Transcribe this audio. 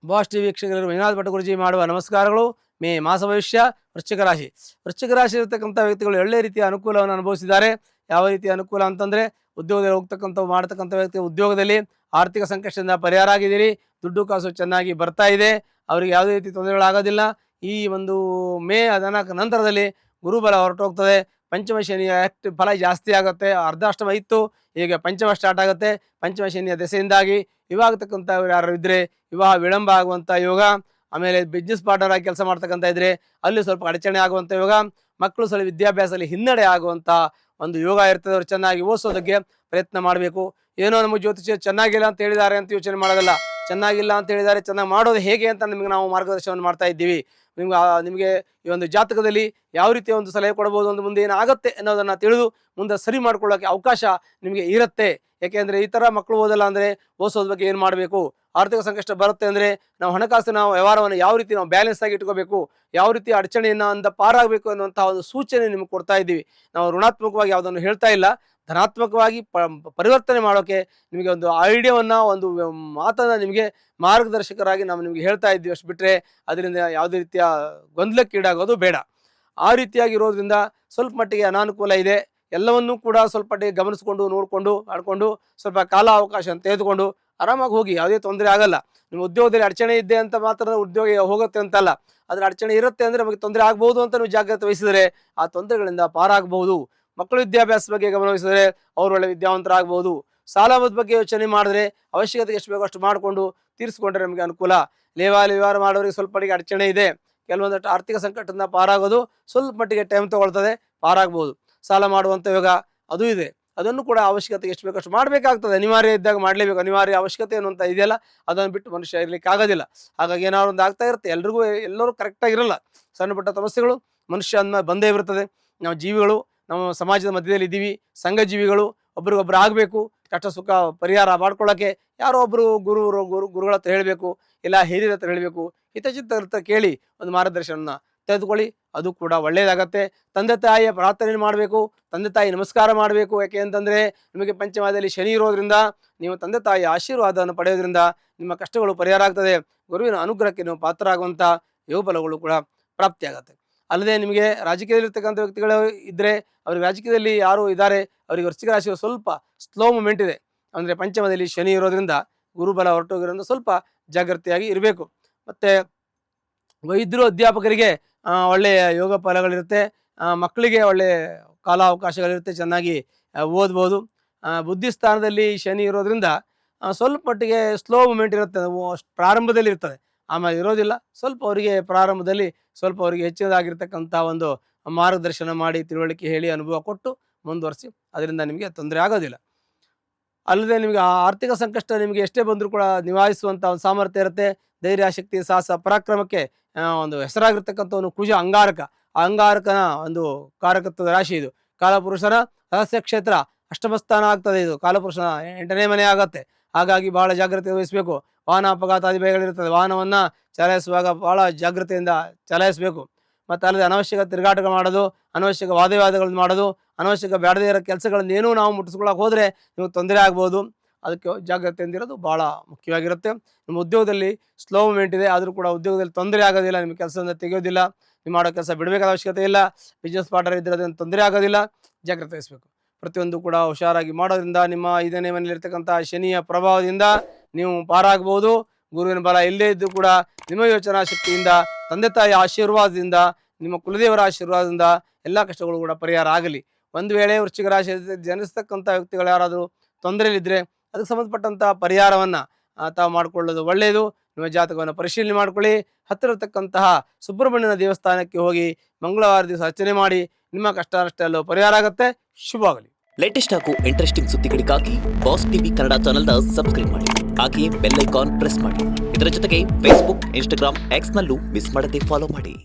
Boss TV ವೀಕ್ಷಕರು ವಿನಾಥ್ ಭಟ್ ಗುರುಜಿ ಮಾಡುವ ನಮಸ್ಕಾರಗಳು. ಮೇ ಮಾಸ ಭವಿಷ್ಯ ವೃಶ್ಚಿಕ ರಾಶಿ. ವೃಶ್ಚಿಕ ರಾಶಿ ಇರತಕ್ಕಂಥ ವ್ಯಕ್ತಿಗಳು ಒಳ್ಳೆ ರೀತಿಯ ಅನುಕೂಲವನ್ನು ಅನುಭವಿಸಿದ್ದಾರೆ. ಯಾವ ರೀತಿಯ ಅನುಕೂಲ ಅಂತಂದರೆ, ಉದ್ಯೋಗದಲ್ಲಿ ಹೋಗ್ತಕ್ಕಂಥ ಮಾಡ್ತಕ್ಕಂಥ ವ್ಯಕ್ತಿ ಉದ್ಯೋಗದಲ್ಲಿ ಆರ್ಥಿಕ ಸಂಕಷ್ಟದಿಂದ ಪರಿಹಾರ ಆಗಿದ್ದೀರಿ. ದುಡ್ಡು ಕಾಸು ಚೆನ್ನಾಗಿ ಬರ್ತಾ ಇದೆ. ಅವರಿಗೆ ಯಾವುದೇ ರೀತಿ ತೊಂದರೆಗಳಾಗೋದಿಲ್ಲ. ಈ ಒಂದು ಮೇ ನಂತರದಲ್ಲಿ ಗುರುಬಲ ಹೊರಟೋಗ್ತದೆ. ಪಂಚಮ ಶನಿಯ ಫಲ ಜಾಸ್ತಿ ಆಗುತ್ತೆ. ಅರ್ಧಾಷ್ಟಮ ಇತ್ತು, ಈಗ ಪಂಚಮ ಸ್ಟಾರ್ಟ್ ಆಗುತ್ತೆ. ಪಂಚಮ ಶನಿಯ ದೆಸೆಯಿಂದಾಗಿ ಇವಾಗತಕ್ಕಂಥವ್ರು ಯಾರು ಇದ್ದರೆ ವಿವಾಹ ವಿಳಂಬ ಆಗುವಂಥ ಯೋಗ. ಆಮೇಲೆ ಬಿಸ್ನೆಸ್ ಪಾರ್ಟ್ನರ್ ಆಗಿ ಕೆಲಸ ಮಾಡ್ತಕ್ಕಂಥ ಇದ್ರೆ ಅಲ್ಲಿ ಸ್ವಲ್ಪ ಅಡಚಣೆ ಆಗುವಂಥ ಯೋಗ. ಮಕ್ಕಳು ಸ್ವಲ್ಪ ವಿದ್ಯಾಭ್ಯಾಸದಲ್ಲಿ ಹಿನ್ನಡೆ ಆಗುವಂಥ ಒಂದು ಯೋಗ ಇರ್ತದೆ. ಅವ್ರು ಚೆನ್ನಾಗಿ ಓದಿಸೋದಕ್ಕೆ ಪ್ರಯತ್ನ ಮಾಡಬೇಕು. ಏನೋ ನಮಗೆ ಜ್ಯೋತಿಷ್ಯ ಚೆನ್ನಾಗಿಲ್ಲ ಅಂತ ಹೇಳಿದ್ದಾರೆ ಅಂತ ಯೋಚನೆ ಮಾಡೋದಲ್ಲ. ಚೆನ್ನಾಗಿಲ್ಲ ಅಂತ ಹೇಳಿದ್ದಾರೆ, ಚೆನ್ನಾಗಿ ಮಾಡೋದು ಹೇಗೆ ಅಂತ ನಿಮಗೆ ನಾವು ಮಾರ್ಗದರ್ಶನವನ್ನು ಮಾಡ್ತಾ ಇದ್ದೀವಿ. ನಿಮಗೆ ಈ ಒಂದು ಜಾತಕದಲ್ಲಿ ಯಾವ ರೀತಿಯ ಒಂದು ಸಲಹೆ ಕೊಡ್ಬೋದು, ಒಂದು ಮುಂದೆ ಏನಾಗುತ್ತೆ ಅನ್ನೋದನ್ನು ತಿಳಿದು ಮುಂದೆ ಸರಿ ಮಾಡ್ಕೊಳ್ಳೋಕ್ಕೆ ಅವಕಾಶ ನಿಮಗೆ ಇರುತ್ತೆ. ಯಾಕೆಂದರೆ ಈ ಥರ ಮಕ್ಕಳು ಓದಲ್ಲ ಅಂದರೆ ಓದಿಸೋದ ಬಗ್ಗೆ ಏನು ಮಾಡಬೇಕು, ಆರ್ಥಿಕ ಸಂಕಷ್ಟ ಬರುತ್ತೆ ಅಂದರೆ ನಾವು ಹಣಕಾಸಿನ ವ್ಯವಹಾರವನ್ನು ಯಾವ ರೀತಿ ನಾವು ಬ್ಯಾಲೆನ್ಸ್ ಆಗಿ ಇಟ್ಕೋಬೇಕು, ಯಾವ ರೀತಿ ಅಡಚಣೆಯನ್ನು ಅಂತ ಪಾರಾಗಬೇಕು ಅನ್ನುವಂಥ ಒಂದು ಸೂಚನೆ ನಿಮಗೆ ಕೊಡ್ತಾ ಇದ್ದೀವಿ. ನಾವು ಋಣಾತ್ಮಕವಾಗಿ ಯಾವುದನ್ನು ಹೇಳ್ತಾ ಇಲ್ಲ, ಧನಾತ್ಮಕವಾಗಿ ಪರಿವರ್ತನೆ ಮಾಡೋಕ್ಕೆ ನಿಮಗೆ ಒಂದು ಐಡಿಯಾವನ್ನು, ಒಂದು ಮಾತನ್ನು ನಿಮಗೆ ಮಾರ್ಗದರ್ಶಕರಾಗಿ ನಾವು ನಿಮಗೆ ಹೇಳ್ತಾ ಇದ್ದೀವಿ. ಅಷ್ಟು ಬಿಟ್ಟರೆ ಅದರಿಂದ ಯಾವುದೇ ರೀತಿಯ ಗೊಂದಲಕ್ಕೀಡಾಗೋದು ಬೇಡ. ಆ ರೀತಿಯಾಗಿ ಇರೋದ್ರಿಂದ ಸ್ವಲ್ಪ ಮಟ್ಟಿಗೆ ಅನಾನುಕೂಲ ಇದೆ. ಎಲ್ಲವನ್ನೂ ಕೂಡ ಸ್ವಲ್ಪ ಮಟ್ಟಿಗೆ ಗಮನಿಸ್ಕೊಂಡು ನೋಡಿಕೊಂಡು ಆಡ್ಕೊಂಡು ಸ್ವಲ್ಪ ಕಾಲ ಅವಕಾಶ ಅಂತ ತೆಗೆದುಕೊಂಡು ಆರಾಮಾಗಿ ಹೋಗಿ, ಯಾವುದೇ ತೊಂದರೆ ಆಗಲ್ಲ. ನಿಮ್ಮ ಉದ್ಯೋಗದಲ್ಲಿ ಅಡಚಣೆ ಇದೆ ಅಂತ ಮಾತ್ರ ಉದ್ಯೋಗ ಹೋಗುತ್ತೆ ಅಂತಲ್ಲ. ಅದರ ಅಡಚಣೆ ಇರುತ್ತೆ ಅಂದರೆ ನಮಗೆ ತೊಂದರೆ ಆಗ್ಬೋದು ಅಂತ ನೀವು ಜಾಗ್ರತೆ ವಹಿಸಿದರೆ ಆ ತೊಂದರೆಗಳಿಂದ ಪಾರಾಗಬಹುದು. ಮಕ್ಕಳ ವಿದ್ಯಾಭ್ಯಾಸ ಬಗ್ಗೆ ಗಮನವಹಿಸಿದರೆ ಅವರು ಒಳ್ಳೆ ವಿದ್ಯಾವಂತರಾಗಬಹುದು. ಸಾಲದ ಬಗ್ಗೆ ಯೋಚನೆ ಮಾಡಿದ್ರೆ ಅವಶ್ಯಕತೆ ಎಷ್ಟು ಬೇಕೋ ಅಷ್ಟು ಮಾಡಿಕೊಂಡು ತೀರಿಸ್ಕೊಂಡ್ರೆ ನಮಗೆ ಅನುಕೂಲ. ವ್ಯವಹಾರ ಮಾಡೋರಿಗೆ ಸ್ವಲ್ಪ ಮಟ್ಟಿಗೆ ಅಡಚಣೆ ಇದೆ. ಕೆಲವೊಂದಷ್ಟು ಆರ್ಥಿಕ ಸಂಕಟದಿಂದ ಪಾರಾಗೋದು ಸ್ವಲ್ಪ ಮಟ್ಟಿಗೆ ಟೈಮ್ ತಗೊಳ್ತದೆ, ಪಾರಾಗ್ಬೋದು. ಸಾಲ ಮಾಡುವಂಥ ಯೋಗ ಅದು ಇದೆ. ಅದನ್ನು ಕೂಡ ಅವಶ್ಯಕತೆ ಎಷ್ಟು ಬೇಕಷ್ಟು ಮಾಡಬೇಕಾಗ್ತದೆ. ಅನಿವಾರ್ಯ ಇದ್ದಾಗ ಮಾಡಲೇಬೇಕು. ಅನಿವಾರ್ಯ ಅವಶ್ಯಕತೆ ಅನ್ನುವಂಥ ಇದೆಯಲ್ಲ, ಅದನ್ನು ಬಿಟ್ಟು ಮನುಷ್ಯ ಇರಲಿಕ್ಕೆ ಆಗೋದಿಲ್ಲ. ಹಾಗಾಗಿ ಏನಾದ್ರು ಒಂದು ಆಗ್ತಾ ಇರುತ್ತೆ. ಎಲ್ಲರೂ ಕರೆಕ್ಟಾಗಿರಲ್ಲ. ಸಣ್ಣ ಪುಟ್ಟ ಸಮಸ್ಯೆಗಳು ಮನುಷ್ಯ ಅಂದ ಬಂದೇ ಇರ್ತದೆ. ನಾವು ಜೀವಿಗಳು, ನಮ್ಮ ಸಮಾಜದ ಮಧ್ಯದಲ್ಲಿ ಇದ್ದೀವಿ, ಸಂಘ ಜೀವಿಗಳು. ಒಬ್ರಿಗೊಬ್ರು ಆಗಬೇಕು. ಕಷ್ಟ ಸುಖ ಪರಿಹಾರ ಮಾಡ್ಕೊಳ್ಳೋಕ್ಕೆ ಯಾರೋ ಒಬ್ಬರು ಗುರುಗಳ ಹತ್ರ ಹೇಳಬೇಕು, ಇಲ್ಲ ಹಿರಿಯರ ಹತ್ರ ಹೇಳಬೇಕು. ಹಿತಚಿತ್ತರ ಹತ್ರ ಕೇಳಿ ಒಂದು ಮಾರ್ಗದರ್ಶನ ತೆಗೆದುಕೊಳ್ಳಿ, ಅದು ಕೂಡ ಒಳ್ಳೆಯದಾಗತ್ತೆ. ತಂದೆ ತಾಯಿಯ ಪ್ರಾರ್ಥನೆ ಮಾಡಬೇಕು, ತಂದೆ ತಾಯಿ ನಮಸ್ಕಾರ ಮಾಡಬೇಕು. ಯಾಕೆ ಅಂತಂದರೆ ನಿಮಗೆ ಪಂಚಮದಲ್ಲಿ ಶನಿ ಇರೋದ್ರಿಂದ ನೀವು ತಂದೆ ತಾಯಿಯ ಆಶೀರ್ವಾದವನ್ನು ಪಡೆಯೋದ್ರಿಂದ ನಿಮ್ಮ ಕಷ್ಟಗಳು ಪರಿಹಾರ ಆಗ್ತದೆ. ಗುರುವಿನ ಅನುಗ್ರಹಕ್ಕೆ ನೀವು ಪಾತ್ರರಾಗುವಂಥ ಯೋಗಫಲಗಳು ಕೂಡ ಪ್ರಾಪ್ತಿಯಾಗತ್ತೆ. ಅಲ್ಲದೆ ನಿಮಗೆ ರಾಜಕೀಯದಲ್ಲಿರ್ತಕ್ಕಂಥ ವ್ಯಕ್ತಿಗಳು ಇದ್ದರೆ, ಅವ್ರಿಗೆ ರಾಜಕೀಯದಲ್ಲಿ ಯಾರು ಇದ್ದಾರೆ ಅವರಿಗೆ ವೃಶ್ಚಿಕ ರಾಶಿಯು ಸ್ವಲ್ಪ ಸ್ಲೋ ಮೂಮೆಂಟ್ ಇದೆ. ಅಂದರೆ ಪಂಚಮದಲ್ಲಿ ಶನಿ ಇರೋದ್ರಿಂದ ಗುರುಬಲ ಹೊರಟೋಗಿರೋದ್ರಿಂದ ಸ್ವಲ್ಪ ಜಾಗೃತಿಯಾಗಿ ಇರಬೇಕು. ಮತ್ತು ವೈದ್ಯರು ಅಧ್ಯಾಪಕರಿಗೆ ಒಳ್ಳೆಯ ಯೋಗ ಫಲಗಳಿರುತ್ತೆ. ಮಕ್ಕಳಿಗೆ ಒಳ್ಳೆಯ ಕಾಲಾವಕಾಶಗಳಿರುತ್ತೆ, ಚೆನ್ನಾಗಿ ಓದ್ಬೋದು. ಬುದ್ಧಿಸ್ಥಾನದಲ್ಲಿ ಶನಿ ಇರೋದ್ರಿಂದ ಸ್ವಲ್ಪ ಮಟ್ಟಿಗೆ ಸ್ಲೋ ಮೂಮೆಂಟ್ ಇರುತ್ತೆ. ಪ್ರಾರಂಭದಲ್ಲಿ ಇರ್ತದೆ, ಆಮೇಲೆ ಇರೋದಿಲ್ಲ. ಸ್ವಲ್ಪ ಅವರಿಗೆ ಪ್ರಾರಂಭದಲ್ಲಿ ಸ್ವಲ್ಪ ಅವರಿಗೆ ಹೆಚ್ಚಿನದಾಗಿರ್ತಕ್ಕಂಥ ಒಂದು ಮಾರ್ಗದರ್ಶನ ಮಾಡಿ, ತಿಳುವಳಿಕೆ ಹೇಳಿ, ಅನುಭವ ಕೊಟ್ಟು ಮುಂದುವರಿಸಿ, ಅದರಿಂದ ನಿಮಗೆ ತೊಂದರೆ ಆಗೋದಿಲ್ಲ. ಅಲ್ಲದೆ ನಿಮಗೆ ಆರ್ಥಿಕ ಸಂಕಷ್ಟ ನಿಮಗೆ ಎಷ್ಟೇ ಬಂದರೂ ಕೂಡ ನಿವಾರಿಸುವಂಥ ಒಂದು ಸಾಮರ್ಥ್ಯ ಇರುತ್ತೆ. ಧೈರ್ಯ, ಶಕ್ತಿ, ಸಾಹಸ, ಪರಾಕ್ರಮಕ್ಕೆ ಒಂದು ಹೆಸರಾಗಿರ್ತಕ್ಕಂಥವನು ಕುಜ, ಅಂಗಾರಕ. ಆ ಅಂಗಾರಕನ ಒಂದು ಕಾರಕತ್ವದ ರಾಶಿ ಇದು. ಕಾಲಪುರುಷನ ರಹಸ್ಯ ಕ್ಷೇತ್ರ ಅಷ್ಟಮ ಸ್ಥಾನ ಆಗ್ತದೆ. ಇದು ಕಾಲಪುರುಷನ 8ನೇ ಮನೆ ಆಗುತ್ತೆ. ಹಾಗಾಗಿ ಬಹಳ ಜಾಗ್ರತೆ ವಹಿಸಬೇಕು. ವಾಹನ ಅಪಘಾತಾದಿ ಭಯಗಳಿರ್ತದೆ. ವಾಹನವನ್ನು ಚಲಾಯಿಸುವಾಗ ಬಹಳ ಜಾಗ್ರತೆಯಿಂದ ಚಲಾಯಿಸಬೇಕು. ಮತ್ತು ಅಲ್ಲದೆ ಅನವಶ್ಯಕ ತಿರುಗಾಟಗಳು ಮಾಡೋದು, ಅನವಶ್ಯಕ ವಾದವಿವಾದಗಳನ್ನು ಮಾಡೋದು, ಅನವಶ್ಯಕ ಬೇಡದೇ ಇರೋ ಕೆಲಸಗಳನ್ನು ಏನೂ ನಾವು ಮುಟ್ಟಿಸ್ಕೊಳ್ಳೋಕೆ ಹೋದರೆ ನಿಮಗೆ ತೊಂದರೆ ಆಗ್ಬೋದು. ಅದಕ್ಕೆ ಜಾಗ್ರತೆಯಿಂದಿರೋದು ಭಾಳ ಮುಖ್ಯವಾಗಿರುತ್ತೆ. ನಿಮ್ಮ ಉದ್ಯೋಗದಲ್ಲಿ ಸ್ಲೋ ಮೂಮೆಂಟ್ ಇದೆ, ಆದರೂ ಕೂಡ ಉದ್ಯೋಗದಲ್ಲಿ ತೊಂದರೆ ಆಗೋದಿಲ್ಲ. ನಿಮ್ಮ ಕೆಲಸದಿಂದ ತೆಗೆಯೋದಿಲ್ಲ. ನೀವು ಮಾಡೋ ಕೆಲಸ ಬಿಡಬೇಕಾದ ಅವಶ್ಯಕತೆ ಇಲ್ಲ. ಬಿಸ್ನೆಸ್ ಪಾರ್ಟ್ನರ್ ಇದ್ದರೆ ಅದನ್ನು ತೊಂದರೆ ಆಗೋದಿಲ್ಲ. ಜಾಗ್ರತೆ ವಹಿಸಬೇಕು. ಪ್ರತಿಯೊಂದು ಕೂಡ ಹುಷಾರಾಗಿ ಮಾಡೋದ್ರಿಂದ ನಿಮ್ಮ 5ನೇ ಮನೆಯಲ್ಲಿರ್ತಕ್ಕಂಥ ಶನಿಯ ಪ್ರಭಾವದಿಂದ ನೀವು ಪಾರಾಗ್ಬೋದು. ಗುರುವಿನ ಬಲ ಇಲ್ಲದೇ ಇದ್ದು ಕೂಡ ನಿಮ್ಮ ಯೋಚನಾ ಶಕ್ತಿಯಿಂದ, ತಂದೆ ತಾಯಿಯ ಆಶೀರ್ವಾದದಿಂದ, ನಿಮ್ಮ ಕುಲದೇವರ ಆಶೀರ್ವಾದದಿಂದ ಎಲ್ಲ ಕಷ್ಟಗಳು ಕೂಡ ಪರಿಹಾರ ಆಗಲಿ. ಒಂದು ವೇಳೆ ವೃಶ್ಚಿಕ ರಾಶಿ ಜನಿಸ್ತಕ್ಕಂಥ ವ್ಯಕ್ತಿಗಳು ಯಾರಾದರೂ ತೊಂದರೆಯಲ್ಲಿದ್ದರೆ ಅದಕ್ಕೆ ಸಂಬಂಧಪಟ್ಟಂಥ ಪರಿಹಾರವನ್ನು ತಾವು ಮಾಡಿಕೊಳ್ಳೋದು ಒಳ್ಳೆಯದು. ನಿಮ್ಮ ಜಾತಕವನ್ನು ಪರಿಶೀಲನೆ ಮಾಡ್ಕೊಳ್ಳಿ. ಹತ್ತಿರ ಇರತಕ್ಕಂತಹ ಸುಬ್ರಹ್ಮಣ್ಯನ ದೇವಸ್ಥಾನಕ್ಕೆ ಹೋಗಿ ಮಂಗಳವಾರ ದಿವಸ ಅರ್ಚನೆ ಮಾಡಿ. ನಿಮ್ಮ ಕಷ್ಟ ನಷ್ಟೆಲ್ಲೂ ಪರಿಹಾರ ಆಗುತ್ತೆ. ಶುಭವಾಗಲಿ. ಲೇಟೆಸ್ಟ್ ಹಾಗೂ ಇಂಟ್ರೆಸ್ಟಿಂಗ್ ಸುದ್ದಿಗಳಿಗಾಗಿ ಬಾಸ್ ಟಿವಿ ಕನ್ನಡ ಚಾನೆಲ್ನ ಸಬ್ಸ್ಕ್ರೈಬ್ ಮಾಡಿ. ಹಾಗೆಯೇ ಬೆಲ್ ಐಕಾನ್ ಪ್ರೆಸ್ ಮಾಡಿ. ಇದರ ಜೊತೆಗೆ ಫೇಸ್ಬುಕ್, ಇನ್ಸ್ಟಾಗ್ರಾಮ್, ಎಕ್ಸ್ನಲ್ಲೂ ಮಿಸ್ ಮಾಡದೆ ಫಾಲೋ ಮಾಡಿ.